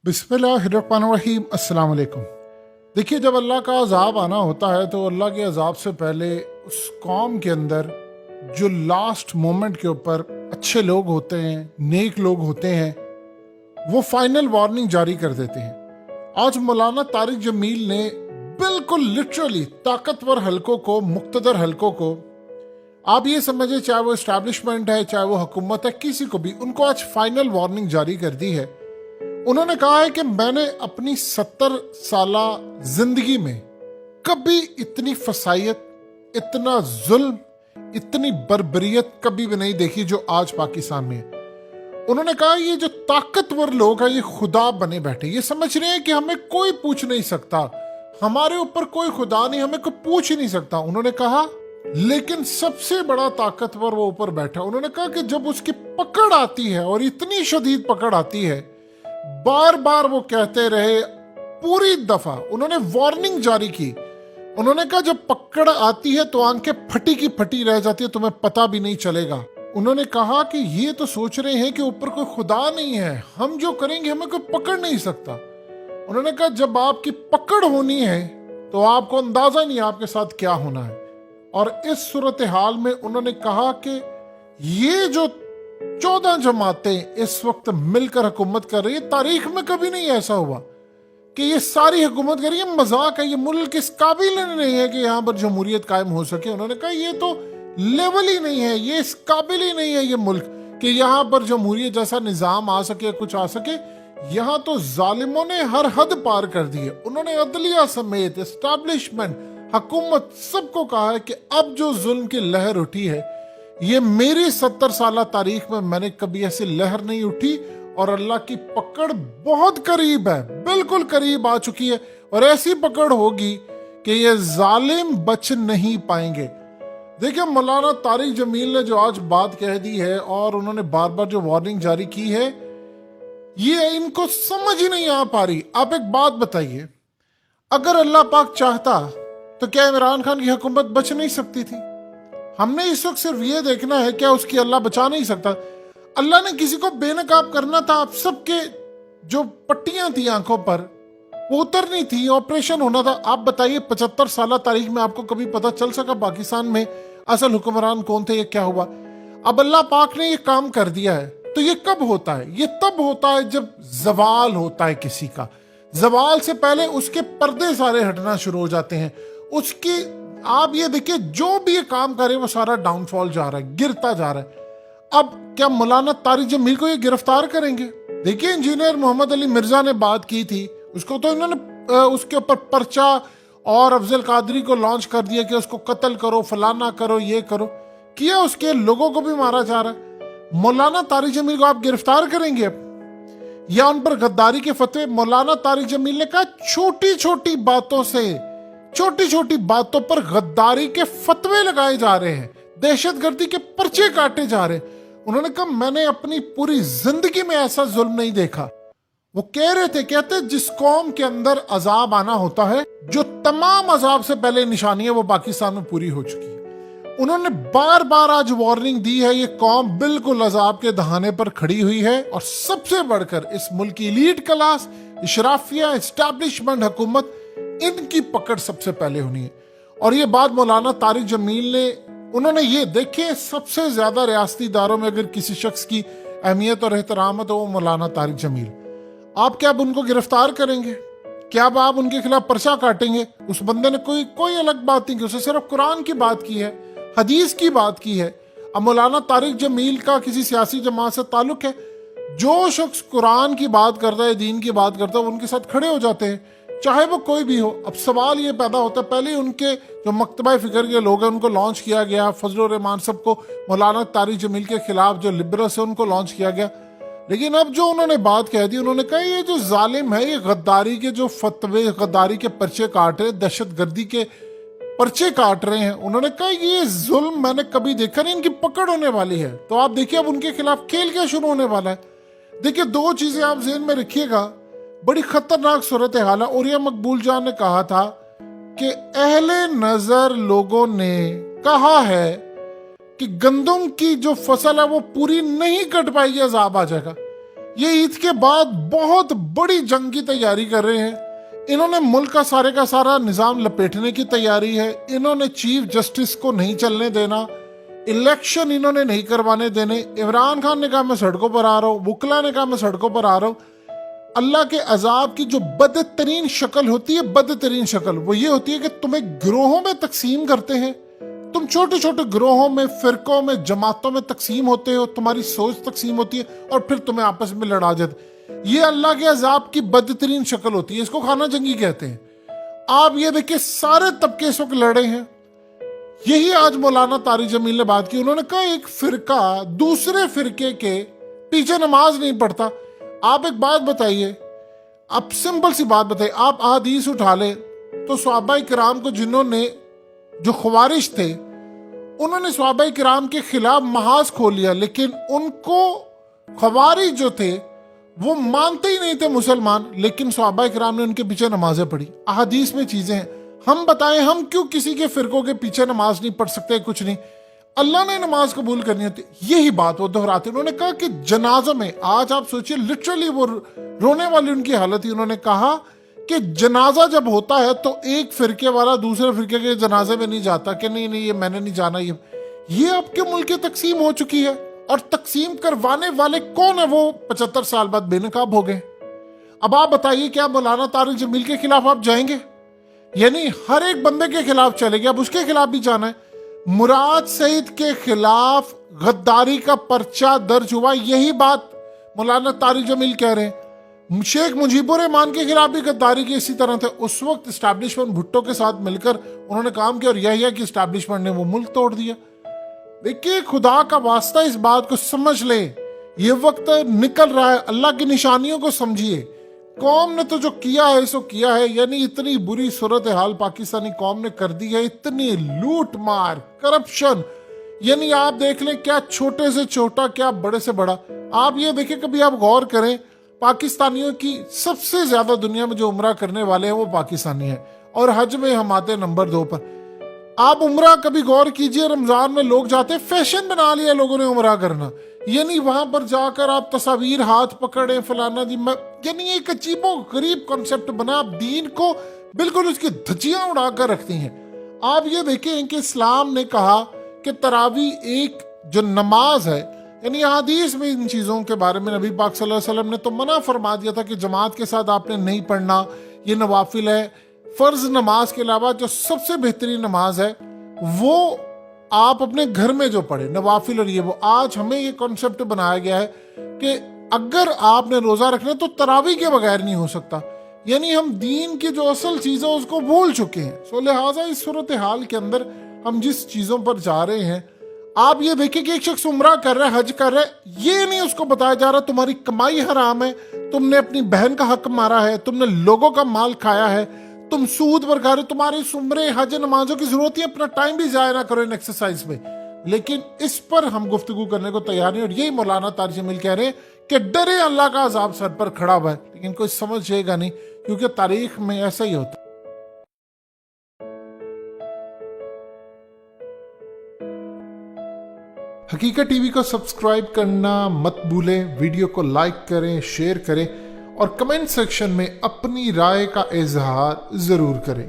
बिस्मिल्लाहिर्रहमानिर्रहीम। अस्सलाम वालेकुम। देखिए, जब अल्लाह का अजाब आना होता है तो अल्लाह के अजाब से पहले उस कौम के अंदर जो लास्ट मोमेंट के ऊपर अच्छे लोग होते हैं, नेक लोग होते हैं, वो फाइनल वार्निंग जारी कर देते हैं। आज मौलाना तारिक जमील ने बिल्कुल लिटरली ताकतवर हलकों को, मुक्तदर हलकों को, आप ये समझे चाहे वो इस्टेब्लिशमेंट है, चाहे वो हुकूमत है, किसी को भी, उनको आज फाइनल वार्निंग जारी कर दी है। उन्होंने कहा है कि मैंने अपनी 70 साला जिंदगी में कभी इतनी फसायत, इतना जुल्म, इतनी बर्बरियत कभी भी नहीं देखी जो आज पाकिस्तान में है। उन्होंने कहा ये जो ताकतवर लोग हैं ये खुदा बने बैठे, ये समझ रहे हैं कि हमें कोई पूछ नहीं सकता, हमारे ऊपर कोई खुदा नहीं, हमें कोई पूछ ही नहीं सकता। उन्होंने कहा लेकिन सबसे बड़ा ताकतवर वो ऊपर बैठा। उन्होंने कहा कि जब उसकी पकड़ आती है, और इतनी शदीद पकड़ आती है, बार बार वो कहते रहे, पूरी दफा उन्होंने वार्निंग जारी की। उन्होंने कहा जब पकड़ आती है तो आंखें फटी की फटी रह जाती है, तुम्हें पता भी नहीं चलेगा। उन्होंने कहा कि ये तो सोच रहे हैं कि ऊपर कोई खुदा नहीं है, हम जो करेंगे हमें कोई पकड़ नहीं सकता। उन्होंने कहा जब आपकी पकड़ होनी है तो आपको अंदाजा नहीं आपके साथ क्या होना है। और इस सूरत हाल में उन्होंने कहा कि ये जो 14 जमातें इस वक्त मिलकर हुकूमत कर रही है, तारीख में कभी नहीं ऐसा हुआ कि ये सारी हुकूमत कर रही है, मजाक है, ये मुल्क इस काबिल नहीं है कि यहाँ पर जमहूरियत कायम हो सके। उन्होंने कहा ये तो लेवल ही नहीं है, ये इस काबिल ही नहीं है ये मुल्क कि यहाँ पर जमहूरियत जैसा निज़ाम आ सके, कुछ आ सके। यहाँ तो जालिमों ने हर हद पार कर दी है। उन्होंने अदलिया समेत, एस्टैब्लिशमेंट, हुकूमत, सबको कहा है कि अब जो जुल्म की लहर उठी है, ये मेरी 70 साल तारीख में मैंने कभी ऐसी लहर नहीं उठी, और अल्लाह की पकड़ बहुत करीब है, बिल्कुल करीब आ चुकी है, और ऐसी पकड़ होगी कि ये जालिम बच नहीं पाएंगे। देखिए, मौलाना तारिक जमील ने जो आज बात कह दी है और उन्होंने बार बार जो वार्निंग जारी की है, ये इनको समझ ही नहीं आ पा रही। आप एक बात बताइए, अगर अल्लाह पाक चाहता तो क्या इमरान खान की हुकूमत बच नहीं सकती थी? हमने इस वक्त सिर्फ ये देखना है क्या उसकी अल्लाह बचा नहीं सकता? अल्लाह ने किसी को बेनकाब करना था, आप सबके जो पट्टियां थी आंखों पर वो उतरनी थी, ऑपरेशन होना था। आप बताइए 75 साल तारीख में आपको कभी पता चल सका पाकिस्तान में असल हुक्मरान कौन थे, ये क्या हुआ? अब अल्लाह पाक ने ये काम कर दिया है, तो ये कब होता है? ये तब होता है जब जवाल होता है किसी का। जवाल से पहले उसके पर्दे सारे हटना शुरू हो जाते हैं। उसकी आप ये देखिए, जो भी ये काम करे वो सारा डाउनफॉल जा रहा है, गिरता जा रहा है। अब क्या मौलाना तारिक जमील को ये गिरफ्तार करेंगे? देखिए, इंजीनियर मोहम्मद अली मिर्जा ने बात की थी, उसको तो इन्होंने उसके ऊपर पर्चा और अफजल कादरी को लॉन्च कर दिया कि उसको कत्ल करो, फलाना करो, ये करो किया, उसके लोगों को भी मारा जा रहा है। मौलाना तारिक जमील को आप गिरफ्तार करेंगे अब, या उन पर गद्दारी के फतवे? मौलाना तारिक जमील ने कहा छोटी छोटी बातों से, छोटी छोटी बातों पर गद्दारी के फतवे लगाए जा रहे हैं, दहशतगर्दी के पर्चे काटे जा रहे हैं। उन्होंने कहा मैंने अपनी पूरी जिंदगी में ऐसा जुल्म नहीं देखा। वो कह रहे थे, कहते जिस कौम के अंदर अजाब आना होता है, जो तमाम अजाब से पहले निशानी है वो पाकिस्तान में पूरी हो चुकी है। उन्होंने बार बार आज वार्निंग दी है, ये कौम बिल्कुल अजाब के दहाने पर खड़ी हुई है, और सबसे बढ़कर इस मुल्क की एलीट क्लास, इशराफिया, एस्टैब्लिशमेंट, हुकूमत, इनकी पकड़ सबसे पहले होनी है। और ये बात मौलाना तारिक जमील ने, उन्होंने ये देखे, सबसे ज्यादा रियासती इदारों में अगर किसी शख्स की अहमियत और एहतराम है तो वो मौलाना तारिक जमील। आप क्या अब उनको गिरफ्तार करेंगे? क्या अब आप उनके खिलाफ पर्चा काटेंगे? उस बंदे ने कोई अलग बात नहीं की, उसने सिर्फ कुरान की बात की है, हदीस की बात की है। अब मौलाना तारिक जमील का किसी सियासी जमात से ताल्लुक है, जो शख्स कुरान की बात करता है, दीन की बात करता है, उनके साथ खड़े हो जाते हैं, चाहे वो कोई भी हो। अब सवाल ये पैदा होता है, पहले उनके जो मकतबा फिक्र के लोग हैं उनको लॉन्च किया गया, फजल रहमान सबको, मौलाना तारिक जमील के खिलाफ जो लिबरल्स है उनको लॉन्च किया गया। लेकिन अब जो उन्होंने बात कह दी, उन्होंने कहा ये जो जालिम है, ये गद्दारी के जो फतवे, गद्दारी के पर्चे काट रहे, दहशतगर्दी के पर्चे काट रहे हैं। उन्होंने कहा ये जुल्म मैंने कभी देखा नहीं, इनकी पकड़ होने वाली है। तो आप देखिए अब उनके खिलाफ खेल क्या शुरू होने वाला है। देखिए, दो चीजें आप ज़हन में रखिएगा, बड़ी खतरनाक सूरत हाल है। उरिया मकबूल जान ने कहा था कि अहले नजर लोगों ने कहा है कि गंदम की जो फसल है वो पूरी नहीं कट पाएगी, अजाब आ जाएगा। ये ईद के बाद बहुत बड़ी जंग की तैयारी कर रहे हैं। इन्होंने मुल्क का सारा निजाम लपेटने की तैयारी है। इन्होंने चीफ जस्टिस को नहीं चलने देना, इलेक्शन इन्होंने नहीं करवाने देने। इमरान खान ने कहा मैं सड़कों पर आ रहा हूँ, वकला ने कहा मैं सड़कों पर आ रहा हूँ। अल्लाह के अजाब की जो बदतरीन शक्ल होती है, बदतरीन शक्ल वो ये होती है कि तुम्हें गिरोहों में तकसीम करते हैं, तुम छोटे छोटे गिरोहों में, फिरकों में, जमातों में तकसीम होते हो, तुम्हारी सोच तकसीम होती है और फिर तुम्हें आपस में लड़ा देते। ये अल्लाह के अजाब की बदतरीन शक्ल होती है, इसको खाना जंगी कहते हैं। आप ये देखिए सारे तबके इस वक्त लड़े हैं। यही आज मौलाना तारिक जमील ने बात की। उन्होंने कहा एक फिरका दूसरे फिरके के पीछे नमाज नहीं पढ़ता। आप एक बात बताइए, अब सिंपल सी बात बताइए, आप अहादीस उठा ले तो सहाबा किराम को जिन्होंने, जो ख्वारिश थे, उन्होंने सहाबा किराम के खिलाफ महाज खोल लिया, लेकिन उनको ख्वारिश जो थे वो मानते ही नहीं थे मुसलमान, लेकिन सहाबा किराम ने उनके पीछे नमाजें पढ़ी। अहादीस में चीजें हैं। हम बताएं हम क्यों किसी के फिरकों के पीछे नमाज नहीं पढ़ सकते? कुछ नहीं, अल्लाह ने नमाज कबूल करनी होती। यही बात वो दोहराते। उन्होंने कहा कि जनाजों में, आज आप सोचिए लिटरली वो रोने वाली उनकी हालत थी। उन्होंने कहा कि जनाजा जब होता है तो एक फिरके वाला दूसरे फिरके के जनाजे में नहीं जाता कि नहीं ये मैंने नहीं जाना। ये आपके मुल्क की तकसीम हो चुकी है, और तकसीम करवाने वाले कौन है? वो 75 साल बाद बेनकाब हो गए। अब आप बताइए क्या मौलाना तारिक जमील के खिलाफ आप जाएंगे? यानी हर एक बंदे के खिलाफ चलेंगे, अब उसके खिलाफ भी जाना है। मुराद सईद के खिलाफ गद्दारी का पर्चा दर्ज हुआ, यही बात मौलाना तारिक जमील कह रहे हैं। शेख मुजीबुर रहमान के खिलाफ भी गद्दारी की इसी तरह थे। उस वक्त इस्टेब्लिशमेंट भुट्टो के साथ मिलकर उन्होंने काम किया, और यही कि इस्टेब्लिशमेंट ने वो मुल्क तोड़ दिया। देखिए खुदा का वास्ता इस बात को समझ ले, ये वक्त निकल रहा है, अल्लाह की निशानियों को समझिए। कौम ने तो जो किया है सो किया है, यानी इतनी बुरी सूरत हाल पाकिस्तानी कौम ने कर दी है, इतनी लूट मार, करप्शन, यानी आप देख लें क्या छोटे से छोटा क्या बड़े से बड़ा। आप ये देखिए, कभी आप गौर करें, पाकिस्तानियों की सबसे ज्यादा दुनिया में जो उम्रा करने वाले हैं वो पाकिस्तानी हैं, और हज में हम आते नंबर 2 पर। आप उम्रा कभी गौर कीजिए, रमजान में लोग जाते, फैशन बना लिया लोगों ने उम्रा करना, यानी वहां पर जाकर आप तस्वीर हाथ पकड़े फलाना जी, यानी एक अजीबो गरीब कॉन्सेप्ट बना। आप दीन को बिल्कुल उसकी धज्जियां उड़ाकर रखती हैं। आप ये देखें कि इस्लाम ने कहा कि तरावी एक जो नमाज है, यानी हदीस में इन चीजों के बारे में नबी पाक सल्लल्लाहु अलैहि वसल्लम ने तो मना फरमा दिया था कि जमात के साथ आपने नहीं पढ़ना, ये नवाफिल है। फर्ज नमाज के अलावा जो सबसे बेहतरीन नमाज है वो आप अपने घर में जो पढ़े, नवाफिल और ये वो। आज हमें ये कॉन्सेप्ट बनाया गया है कि अगर आपने रोजा रखना तो तरावी के बगैर नहीं हो सकता, यानी हम दीन की जो असल चीज है उसको भूल चुके हैं। सो लिहाजा इस सूरत हाल के अंदर हम जिस चीजों पर जा रहे हैं, आप ये देखिए कि एक शख्स उम्रा कर रहा है, हज कर रहा है, ये नहीं उसको बताया जा रहा तुम्हारी कमाई हराम है, तुमने अपनी बहन का हक मारा है, तुमने लोगों का माल खाया है, तुम सूद पर खा रहे हो, तुम्हारी उम्रे हज नमाजों की जरूरत है, अपना टाइम भी जाया ना करो इन एक्सरसाइज में। लेकिन इस पर हम गुफ्तगू करने को तैयार नहीं, और यही मौलाना तारिक जमील कह रहे हैं कि डरे अल्लाह का अजाब सर पर खड़ा हुआ है, लेकिन कोई समझेगा नहीं, क्योंकि तारीख में ऐसा ही होता है। हकीकत टीवी को सब्सक्राइब करना मत भूलें, वीडियो को लाइक करें, शेयर करें, और कमेंट सेक्शन में अपनी राय का इजहार जरूर करें।